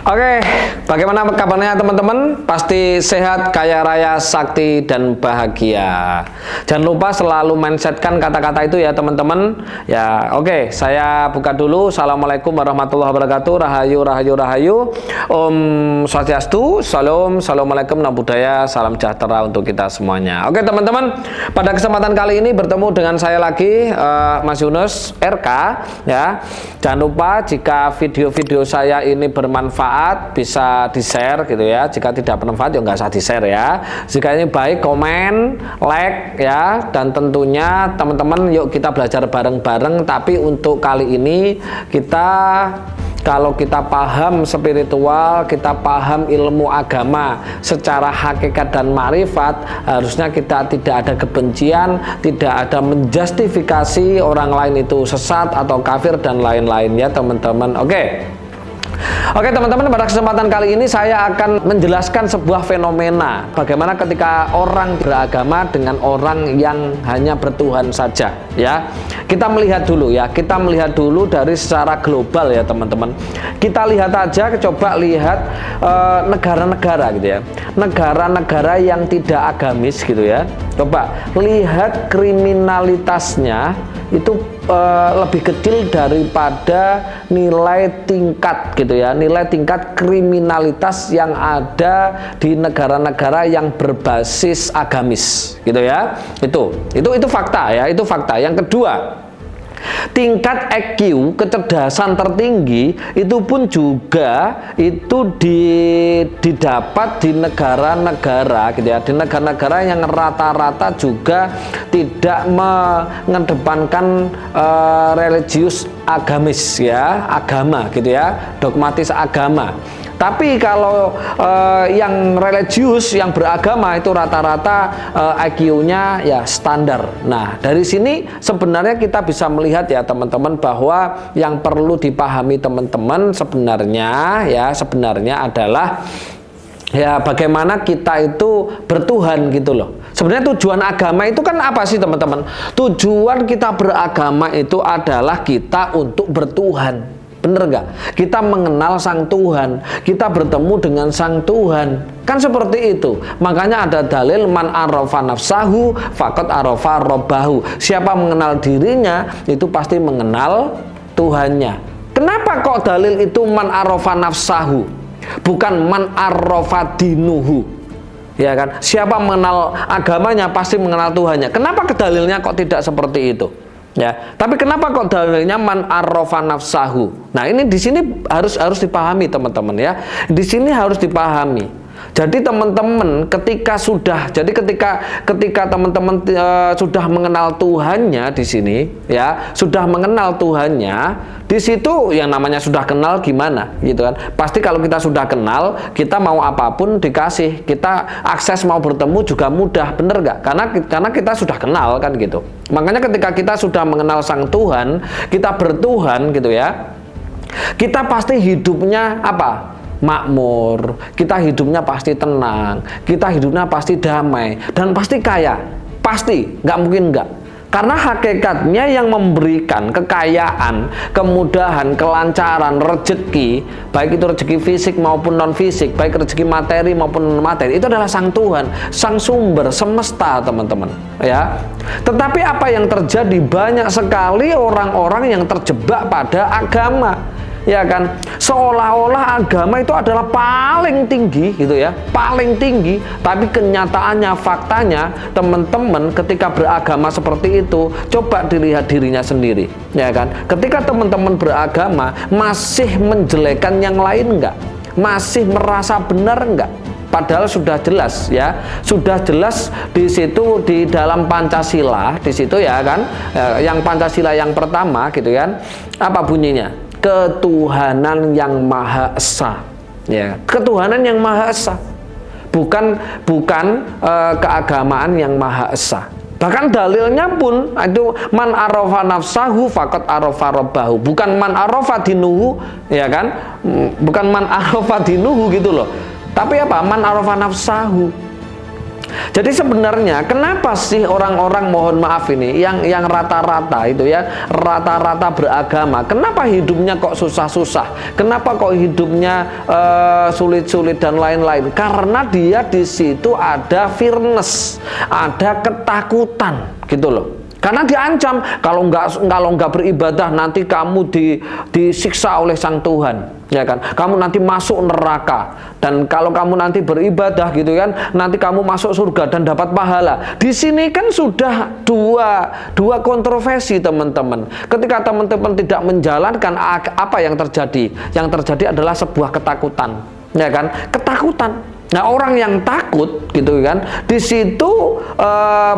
Oke, bagaimana kabarnya teman-teman? Pasti sehat, kaya raya, sakti, dan bahagia. Jangan lupa selalu mindsetkan kata-kata itu ya teman-teman. Ya, oke, saya buka dulu. Assalamualaikum warahmatullahi wabarakatuh. Rahayu, rahayu, rahayu. Om Swastiastu, Salam, Assalamualaikum, Namo Buddhaya, salam sejahtera untuk kita semuanya. Oke teman-teman, pada kesempatan kali ini bertemu dengan saya lagi, Mas Yunus RK. Ya, jangan lupa jika video-video saya ini bermanfaat bisa di-share gitu ya. Jika tidak bermanfaat ya nggak usah di-share ya. Jika ini baik, komen, like ya. Dan tentunya teman-teman yuk kita belajar bareng-bareng. Tapi untuk kali ini kalau kita paham spiritual, kita paham ilmu agama secara hakikat dan ma'rifat, harusnya kita tidak ada kebencian, tidak ada menjustifikasi orang lain itu sesat atau kafir dan lain-lain ya teman-teman. Oke teman-teman, pada kesempatan kali ini saya akan menjelaskan sebuah fenomena bagaimana ketika orang beragama dengan orang yang hanya bertuhan saja ya. Kita melihat dulu dari secara global ya teman-teman. Kita lihat aja, coba lihat negara-negara gitu ya. Negara-negara yang tidak agamis gitu ya. Coba lihat kriminalitasnya itu lebih kecil daripada nilai tingkat gitu ya, nilai tingkat kriminalitas yang ada di negara-negara yang berbasis agamis gitu ya. Itu fakta ya, itu fakta. Yang kedua, tingkat EQ, kecerdasan tertinggi itu pun juga itu didapat di negara-negara gitu ya, di negara-negara yang rata-rata juga tidak mengedepankan religius agamis ya, agama gitu ya, dogmatis agama. Tapi kalau yang religius, yang beragama itu rata-rata IQ-nya ya standar. Nah, dari sini sebenarnya kita bisa melihat ya teman-teman bahwa yang perlu dipahami teman-teman sebenarnya adalah ya bagaimana kita itu bertuhan gitu loh. Sebenarnya tujuan agama itu kan apa sih teman-teman? Tujuan kita beragama itu adalah kita untuk bertuhan. Bener nggak? Kita mengenal Sang Tuhan, kita bertemu dengan Sang Tuhan, kan seperti itu. Makanya ada dalil man arafa nafsahu faqad arafa robbahu. Siapa mengenal dirinya itu pasti mengenal Tuhannya. Kenapa kok dalil itu man arafa nafsahu, bukan man arafa dinuhu? Ya kan? Siapa mengenal agamanya pasti mengenal Tuhannya. Kenapa dalilnya kok tidak seperti itu? Ya, tapi kenapa kok dalilnya man arafa nafsahu? Nah, ini di sini harus dipahami teman-teman ya. Di sini harus dipahami. Jadi teman-teman ketika teman-teman sudah mengenal Tuhannya di sini ya, sudah mengenal Tuhannya, di situ yang namanya sudah kenal gimana gitu kan. Pasti kalau kita sudah kenal, kita mau apapun dikasih, kita akses mau bertemu juga mudah, bener gak? Karena kita sudah kenal kan gitu. Makanya ketika kita sudah mengenal Sang Tuhan, kita bertuhan gitu ya, kita pasti hidupnya apa? Makmur, kita hidupnya pasti tenang, kita hidupnya pasti damai, dan pasti kaya, pasti, nggak mungkin nggak. Karena hakikatnya yang memberikan kekayaan, kemudahan, kelancaran, rezeki, baik itu rezeki fisik maupun non fisik, baik rezeki materi maupun non materi, itu adalah Sang Tuhan, Sang Sumber semesta teman-teman ya. Tetapi apa yang terjadi, banyak sekali orang-orang yang terjebak pada agama ya kan, seolah-olah agama itu adalah paling tinggi gitu ya, paling tinggi. Tapi kenyataannya, faktanya teman-teman ketika beragama seperti itu, coba dilihat dirinya sendiri ya kan. Ketika teman-teman beragama masih menjelekan yang lain enggak? Masih merasa benar enggak? Padahal sudah jelas ya, sudah jelas di situ di dalam Pancasila, di situ ya kan, yang Pancasila yang pertama gitu kan, apa bunyinya? Ketuhanan yang Maha Esa ya, ketuhanan yang Maha Esa, bukan keagamaan yang Maha Esa. Bahkan dalilnya pun itu man arafa nafsahu faqad arafa robbahu, bukan man arafa dinuhu ya kan, bukan man arafa dinuhu gitu loh, tapi apa? Man arafa nafsahu. Jadi sebenarnya kenapa sih orang-orang, mohon maaf ini, yang rata-rata itu ya, rata-rata beragama, kenapa hidupnya kok susah-susah? Kenapa kok hidupnya sulit-sulit dan lain-lain? Karena dia di situ ada fearness, ada ketakutan gitu loh. Karena diancam kalau nggak beribadah nanti kamu disiksa oleh Sang Tuhan, ya kan? Kamu nanti masuk neraka, dan kalau kamu nanti beribadah gitu kan, nanti kamu masuk surga dan dapat pahala. Di sini kan sudah dua kontroversi, teman-teman. Ketika teman-teman tidak menjalankan, apa yang terjadi? Yang terjadi adalah sebuah ketakutan, ya kan? Ketakutan. Nah, orang yang takut gitu kan, di situ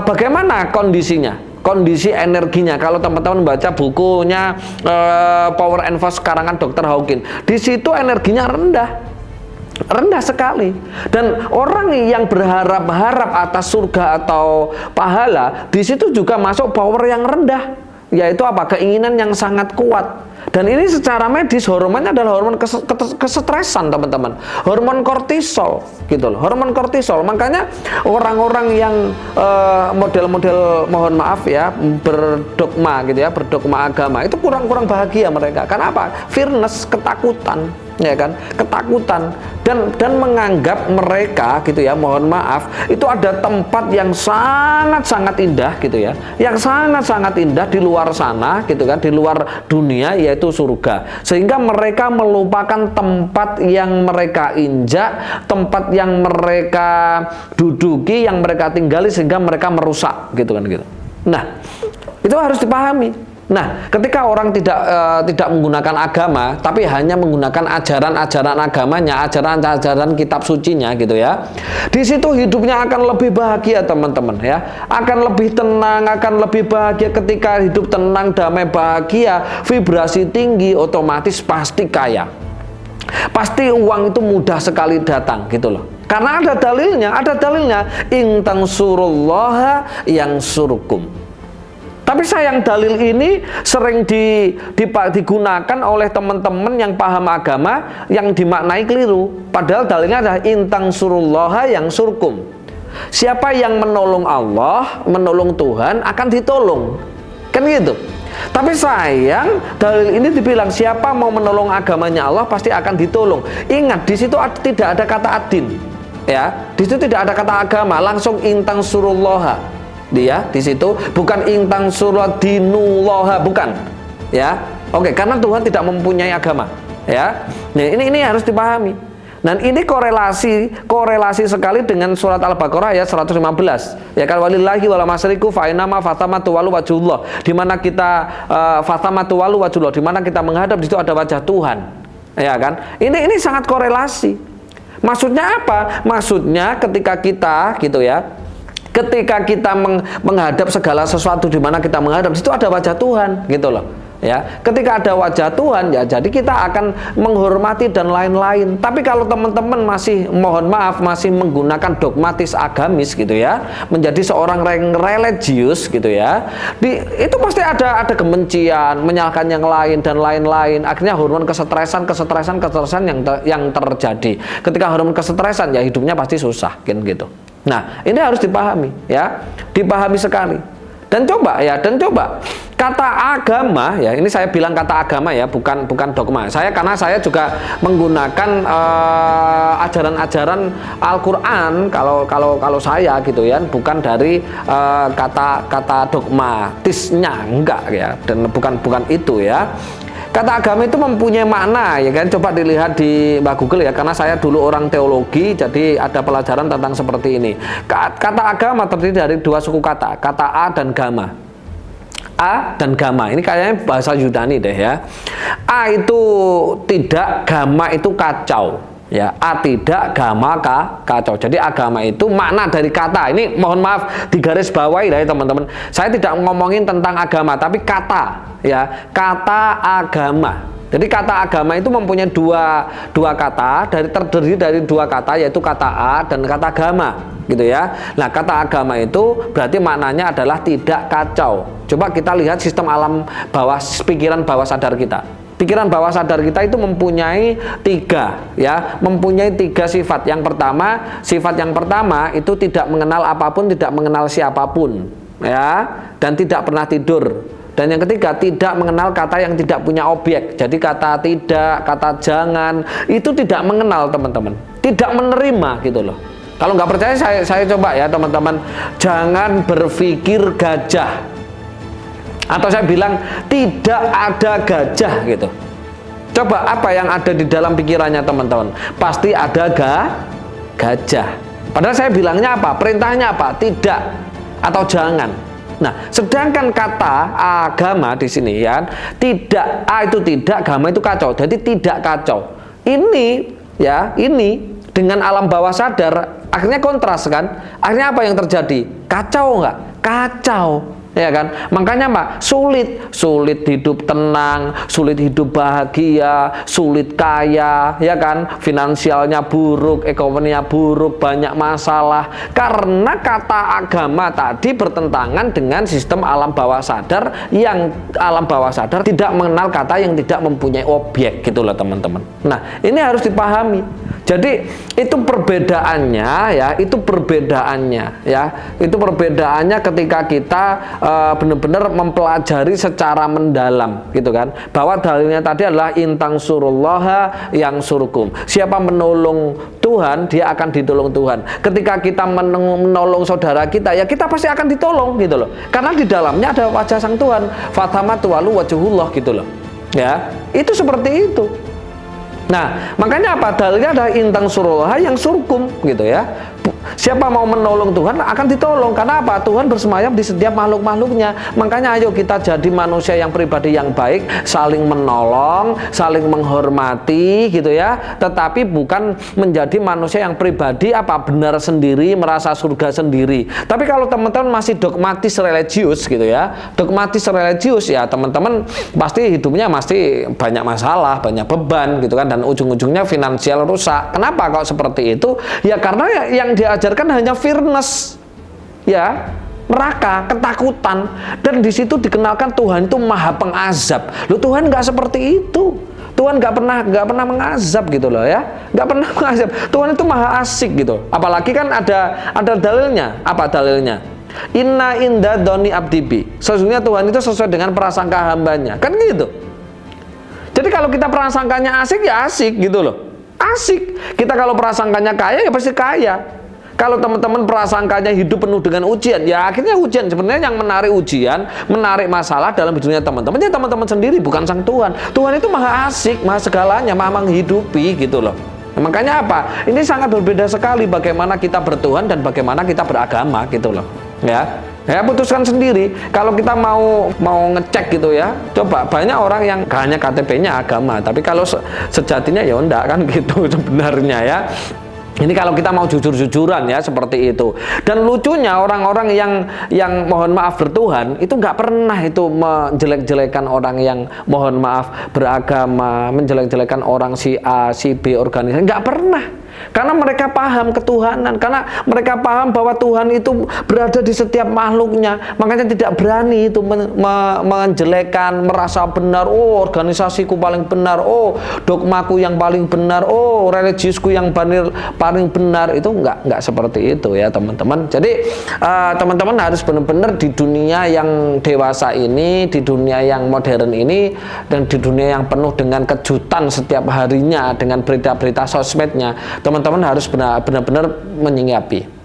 bagaimana kondisinya? Kondisi energinya, kalau teman-teman baca bukunya Power and Force karangan Dr. Hawkins, di situ energinya rendah sekali. Dan orang yang berharap-harap atas surga atau pahala, di situ juga masuk power yang rendah, yaitu apa? Keinginan yang sangat kuat. Dan ini secara medis hormonnya adalah hormon kesetresan, teman-teman. Hormon kortisol gitu loh, hormon kortisol. Makanya orang-orang yang model-model, mohon maaf ya, berdogma gitu ya, berdogma agama, itu kurang bahagia mereka. Karena apa? Fearness, ketakutan, ya kan? Ketakutan dan menganggap mereka gitu ya, mohon maaf, itu ada tempat yang sangat-sangat indah gitu ya, yang sangat-sangat indah di luar sana gitu kan, di luar dunia, yaitu surga. Sehingga mereka melupakan tempat yang mereka injak, tempat yang mereka duduki, yang mereka tinggali, sehingga mereka merusak gitu kan gitu. Nah, itu harus dipahami. Nah, ketika orang tidak menggunakan agama, tapi hanya menggunakan ajaran-ajaran agamanya, ajaran-ajaran kitab sucinya gitu ya, di situ hidupnya akan lebih bahagia, teman-teman ya, akan lebih tenang, akan lebih bahagia. Ketika hidup tenang, damai, bahagia, vibrasi tinggi, otomatis pasti kaya, pasti uang itu mudah sekali datang gitu loh. Karena ada dalilnya, in tansurullaha yansurkum. Tapi sayang, dalil ini sering digunakan oleh teman-teman yang paham agama yang dimaknai keliru. Padahal dalilnya adalah intang surullaha yang surkum. Siapa yang menolong Allah, menolong Tuhan, akan ditolong. Kan gitu. Tapi sayang, dalil ini dibilang siapa mau menolong agamanya Allah pasti akan ditolong. Ingat, di situ tidak ada kata adin. Ya, di situ tidak ada kata agama, langsung intang surullaha. Dia di situ bukan intang surat dinullaha, bukan ya. Oke, karena Tuhan tidak mempunyai agama ya. Nah, ini harus dipahami. Dan ini korelasi sekali dengan surat Al-Baqarah ayat 115. Ya kan, walillahi wala masyriku fa inama fatamatu walu wajhullah. Di mana kita fatamatu walu wajhullah, di mana kita menghadap, di situ ada wajah Tuhan. Ya kan? Ini sangat korelasi. Maksudnya apa? Maksudnya ketika kita gitu ya, ketika kita menghadap segala sesuatu, di mana kita menghadap, itu ada wajah Tuhan gitu loh ya. Ketika ada wajah Tuhan ya, jadi kita akan menghormati dan lain-lain. Tapi kalau teman-teman masih, mohon maaf, masih menggunakan dogmatis agamis gitu ya, menjadi seorang religius gitu ya, itu pasti ada kebencian, menyalahkan yang lain dan lain-lain. Akhirnya hormon kesetresan yang terjadi. Ketika hormon kesetresan ya, hidupnya pasti susah kan gitu. Nah, ini harus dipahami ya, dipahami sekali. Dan coba kata agama ya, ini saya bilang kata agama ya, bukan dogma. Karena saya juga menggunakan ajaran-ajaran Al-Qur'an kalau saya gitu ya, bukan dari kata dogmatisnya, enggak ya, dan bukan itu ya. Kata agama itu mempunyai makna ya kan, coba dilihat di Mbak Google ya, karena saya dulu orang teologi, jadi ada pelajaran tentang seperti ini. Kata agama terdiri dari dua suku kata A dan gamma. A dan gamma, ini kayaknya bahasa Yunani deh ya. A itu tidak, gamma itu kacau. Ya, A tidak, gamma kacau. Jadi agama itu makna dari kata. Ini mohon maaf digaris bawahi ya teman-teman. Saya tidak ngomongin tentang agama, tapi kata ya, kata agama. Jadi kata agama itu mempunyai dua kata, terdiri dari dua kata, yaitu kata A dan kata gamma gitu ya. Nah, kata agama itu berarti maknanya adalah tidak kacau. Coba kita lihat sistem alam bawah, pikiran bawah sadar kita. Pikiran bawah sadar kita itu mempunyai tiga, ya, mempunyai tiga sifat. Yang pertama, sifat yang pertama itu tidak mengenal apapun, tidak mengenal siapapun, ya, dan tidak pernah tidur. Dan yang ketiga, tidak mengenal kata yang tidak punya objek. Jadi kata tidak, kata jangan, itu tidak mengenal, teman-teman. Tidak menerima gitu loh. Kalau nggak percaya, saya coba ya, teman-teman. Jangan berpikir gajah. Atau saya bilang tidak ada gajah gitu. Coba apa yang ada di dalam pikirannya teman-teman? Pasti ada gajah. Padahal saya bilangnya apa? Perintahnya apa? Tidak atau jangan. Nah, sedangkan kata agama di sini ya, tidak, a itu tidak, agama itu kacau. Jadi tidak kacau. Ini ya, ini dengan alam bawah sadar akhirnya kontras kan? Akhirnya apa yang terjadi? Kacau nggak? Kacau. Ya kan, makanya Pak, sulit hidup tenang, sulit hidup bahagia, sulit kaya, ya kan, finansialnya buruk, ekonominya buruk, banyak masalah, karena kata agama tadi bertentangan dengan sistem alam bawah sadar, yang alam bawah sadar tidak mengenal kata yang tidak mempunyai objek, gitulah teman-teman. Nah, ini harus dipahami. Jadi itu perbedaannya ya, itu perbedaannya ketika kita benar-benar mempelajari secara mendalam gitu kan, bahwa dalilnya tadi adalah intang surullaha yang surkum. Siapa menolong Tuhan, dia akan ditolong Tuhan. Ketika kita menolong saudara kita, ya kita pasti akan ditolong gitu loh, karena di dalamnya ada wajah sang Tuhan, fatamatu walu wajhullah gitu loh ya, itu seperti itu. Nah, makanya apa? Dalilnya ada intang surullaha yang surkum gitu ya. Siapa mau menolong Tuhan akan ditolong. Karena apa? Tuhan bersemayam di setiap makhluk-makhluknya. Makanya ayo kita jadi manusia yang pribadi yang baik, saling menolong, saling menghormati gitu ya. Tetapi bukan menjadi manusia yang pribadi apa benar sendiri, merasa surga sendiri. Tapi kalau teman-teman masih dogmatis religius gitu ya, dogmatis religius ya, teman-teman pasti hidupnya masih banyak masalah, banyak beban gitu kan, dan ujung-ujungnya finansial rusak. Kenapa kok seperti itu? Ya karena yang diajarkan hanya fearness, ya, neraka, ketakutan, dan di situ dikenalkan Tuhan itu maha pengazab. Loh, Tuhan nggak seperti itu. Tuhan nggak pernah mengazab gitu loh ya, nggak pernah mengazab. Tuhan itu maha asik gitu. Apalagi kan ada dalilnya. Apa dalilnya? Inna inda doni abdibi. Sesungguhnya Tuhan itu sesuai dengan prasangka hambanya. Kan gitu. Jadi kalau kita prasangkanya asik ya asik gitu loh. Asik. Kita kalau prasangkanya kaya ya pasti kaya. Kalau teman-teman prasangkanya hidup penuh dengan ujian, ya akhirnya ujian. Sebenarnya yang menarik ujian, menarik masalah dalam hidupnya teman-teman, ya teman-teman sendiri, bukan sang Tuhan. Tuhan itu maha asik, maha segalanya, maha menghidupi gitu loh. Nah, makanya apa? Ini sangat berbeda sekali bagaimana kita bertuhan dan bagaimana kita beragama gitu loh. Ya. Ya, putuskan sendiri. Kalau kita mau ngecek gitu ya, coba banyak orang yang hanya KTP-nya agama, tapi kalau sejatinya ya enggak kan gitu sebenarnya ya. Ini kalau kita mau jujur-jujuran ya seperti itu. Dan lucunya orang-orang yang mohon maaf bertuhan itu nggak pernah itu menjelek-jelekan orang yang mohon maaf beragama, menjelek-jelekan orang si A, si B organisasi, nggak pernah. Karena mereka paham ketuhanan, karena mereka paham bahwa Tuhan itu berada di setiap makhluknya. Makanya tidak berani itu menjelekkan, merasa benar, oh organisasiku paling benar, oh dogmaku yang paling benar, oh religiusku yang paling benar. Itu enggak seperti itu ya teman-teman. Jadi teman-teman harus benar-benar di dunia yang dewasa ini, di dunia yang modern ini, dan di dunia yang penuh dengan kejutan setiap harinya dengan berita-berita sosmednya, teman-teman harus benar-benar menyikapi.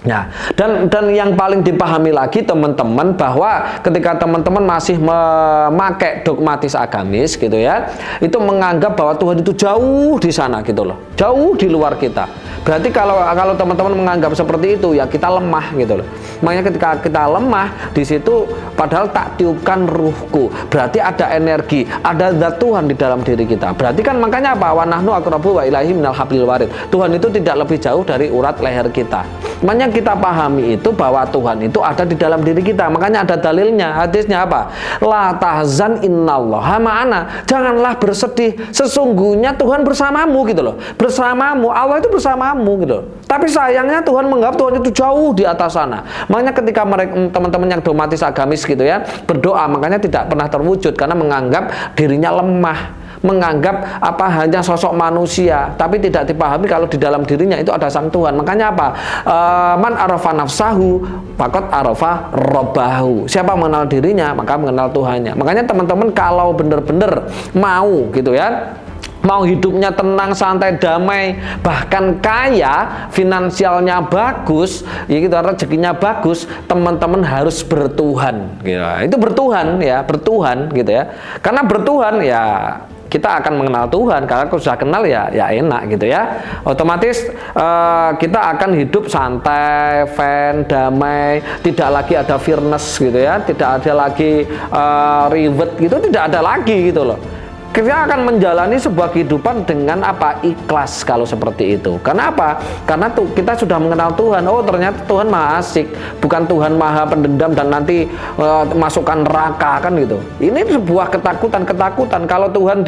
Nah, dan yang paling dipahami lagi teman-teman, bahwa ketika teman-teman masih memakai dogmatis agamis gitu ya, itu menganggap bahwa Tuhan itu jauh di sana gitu loh, jauh di luar kita. Berarti kalau teman-teman menganggap seperti itu ya kita lemah gitu loh. Makanya ketika kita lemah di situ, padahal tak tiupkan ruhku, berarti ada energi, ada zat Tuhan di dalam diri kita. Berarti kan makanya apa? Wa nahnu aqrabu wa ilaihi minal hablil warid. Tuhan itu tidak lebih jauh dari urat leher kita. Makanya kita pahami itu bahwa Tuhan itu ada di dalam diri kita. Makanya ada dalilnya, hadisnya apa? La tahzan innallaha ma'ana. Janganlah bersedih, sesungguhnya Tuhan bersamamu gitu loh. Bersamamu, Allah itu bersamamu gitu loh. Tapi sayangnya Tuhan menganggap Tuhan itu jauh di atas sana. Makanya ketika mereka teman-teman yang dogmatis agamis gitu ya, berdoa makanya tidak pernah terwujud karena menganggap dirinya lemah, menganggap apa hanya sosok manusia, tapi tidak dipahami kalau di dalam dirinya itu ada sang Tuhan. Makanya apa? Man arafa nafsahu faqad arafa robbahu. Siapa mengenal dirinya maka mengenal Tuhannya. Makanya teman-teman kalau benar-benar mau gitu ya, mau hidupnya tenang, santai, damai, bahkan kaya, finansialnya bagus, ya gitu, rezekinya bagus, teman-teman harus bertuhan. Gitu. Itu bertuhan ya, bertuhan gitu ya. Karena bertuhan ya kita akan mengenal Tuhan. Karena kalau sudah kenal ya enak gitu ya. Otomatis kita akan hidup santai, fan, damai, tidak lagi ada fearness gitu ya, tidak ada lagi ribet gitu, tidak ada lagi gitu loh. Kita akan menjalani sebuah kehidupan dengan apa? Ikhlas kalau seperti itu. Karena apa? Karena kita sudah mengenal Tuhan. Oh ternyata Tuhan maha asik, bukan Tuhan maha pendendam dan nanti masukkan neraka kan gitu. Ini sebuah ketakutan. Kalau Tuhan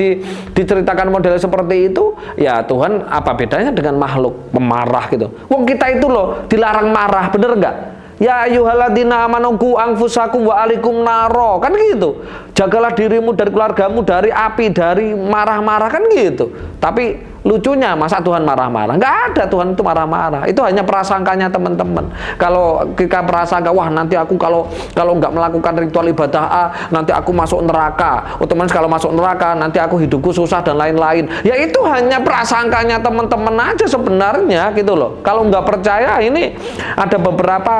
diceritakan model seperti itu, ya Tuhan apa bedanya dengan makhluk pemarah gitu? Wong kita itu loh dilarang marah, bener nggak? Ya ayyuhalladzina amanu qu anfusakum wa alikum naro, kan gitu. Jagalah dirimu dari keluargamu dari api, dari marah-marah, kan gitu. Tapi lucunya masa Tuhan marah-marah? Nggak ada, Tuhan itu marah-marah. Itu hanya prasangkanya teman-teman. Kalau kita prasangka, wah nanti aku kalau nggak melakukan ritual ibadah A, nanti aku masuk neraka. Otomatis kalau masuk neraka nanti aku hidupku susah dan lain-lain. Ya itu hanya prasangkanya teman-teman aja sebenarnya gitu loh. Kalau nggak percaya, ini ada beberapa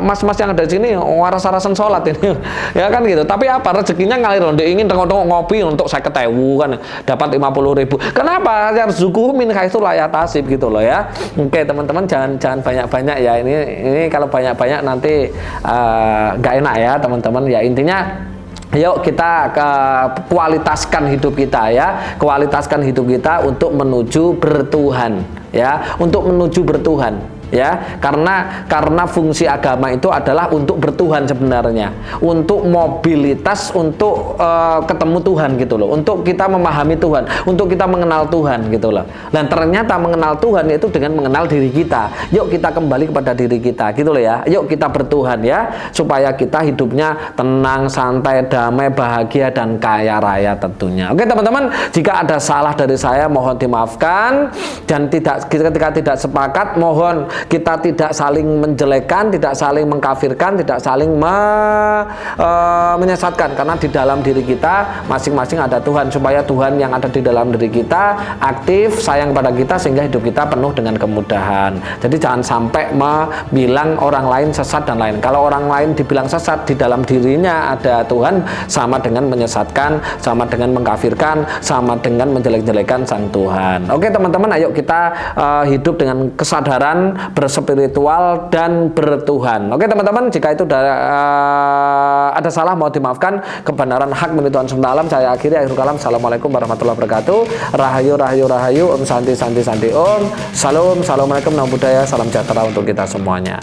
mas-mas yang ada di sini waras-warasan sholat ini ya kan gitu. Tapi apa rezekinya ngalir, dia ingin tengok-tengok ngopi untuk 50.000 kan dapat 50.000. Kenapa? Yarzuquhu min haitsu la yahtasib gitu loh ya. Oke teman-teman, jangan banyak-banyak ya. Ini kalau banyak-banyak nanti nggak enak ya teman-teman. Ya intinya yuk kita kualitaskan hidup kita ya, kualitaskan hidup kita untuk menuju bertuhan ya, untuk menuju bertuhan ya, karena fungsi agama itu adalah untuk bertuhan sebenarnya, untuk mobilitas, untuk ketemu Tuhan gitu loh, untuk kita memahami Tuhan, untuk kita mengenal Tuhan gitu loh. Dan ternyata mengenal Tuhan itu dengan mengenal diri kita. Yuk kita kembali kepada diri kita gitu loh ya. Yuk kita bertuhan ya, supaya kita hidupnya tenang, santai, damai, bahagia dan kaya raya tentunya. Oke teman-teman, jika ada salah dari saya mohon dimaafkan, dan ketika tidak sepakat mohon kita tidak saling menjelekkan, tidak saling mengkafirkan, tidak saling menyesatkan, karena di dalam diri kita masing-masing ada Tuhan, supaya Tuhan yang ada di dalam diri kita aktif, sayang pada kita, sehingga hidup kita penuh dengan kemudahan. Jadi jangan sampai bilang orang lain sesat dan lain. Kalau orang lain dibilang sesat, di dalam dirinya ada Tuhan, sama dengan menyesatkan, sama dengan mengkafirkan, sama dengan menjelek-jelekan sang Tuhan. Oke teman-teman, ayo kita hidup dengan kesadaran, berspiritual dan bertuhan. Oke teman-teman, jika itu ada salah mau dimaafkan. Kebenaran hak milik Tuhan SWT. Saya akhiri, akhir kalam. Assalamualaikum warahmatullahi wabarakatuh. Rahayu rahayu rahayu. Om santi santi santi om. Salam. Assalamualaikum, namo buddhaya. Salam sejahtera untuk kita semuanya.